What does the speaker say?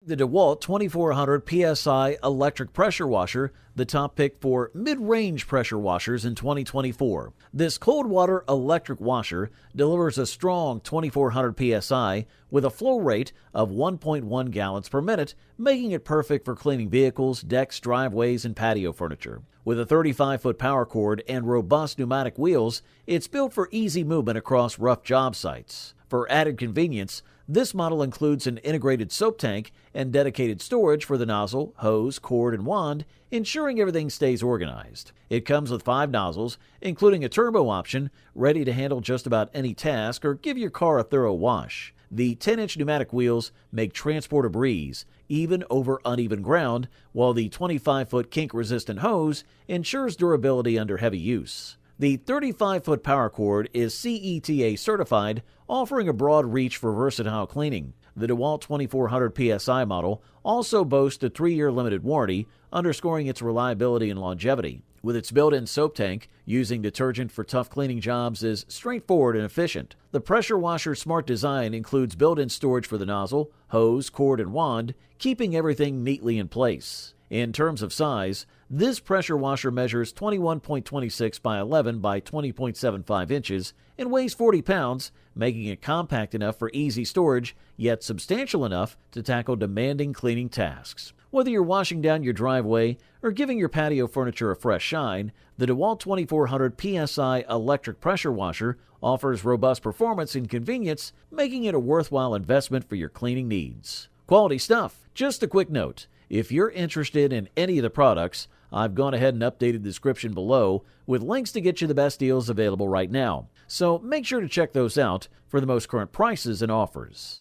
The DeWalt 2400 PSI Electric Pressure Washer, the top pick for mid-range pressure washers in 2024. This cold water electric washer delivers a strong 2400 PSI with a flow rate of 1.1 gallons per minute, making it perfect for cleaning vehicles, decks, driveways, and patio furniture. With a 35-foot power cord and robust pneumatic wheels, it's built for easy movement across rough job sites. For added convenience, this model includes an integrated soap tank and dedicated storage for the nozzle, hose, cord, and wand, ensuring everything stays organized. It comes with 5 nozzles, including a turbo option, ready to handle just about any task or give your car a thorough wash. The 10-inch pneumatic wheels make transport a breeze, even over uneven ground, while the 25-foot kink-resistant hose ensures durability under heavy use. The 35-foot power cord is CETA certified, offering a broad reach for versatile cleaning. The DeWalt 2400 PSI model also boasts a 3-year limited warranty, underscoring its reliability and longevity. With its built-in soap tank, using detergent for tough cleaning jobs is straightforward and efficient. The pressure washer's smart design includes built-in storage for the nozzle, hose, cord, and wand, keeping everything neatly in place. In terms of size, this pressure washer measures 21.26 by 11 by 20.75 inches and weighs 40 pounds, making it compact enough for easy storage, yet substantial enough to tackle demanding cleaning tasks. Whether you're washing down your driveway or giving your patio furniture a fresh shine, the DeWalt 2400 PSI Electric Pressure Washer offers robust performance and convenience, making it a worthwhile investment for your cleaning needs. Quality stuff. Just a quick note. If you're interested in any of the products, I've gone ahead and updated the description below with links to get you the best deals available right now. So make sure to check those out for the most current prices and offers.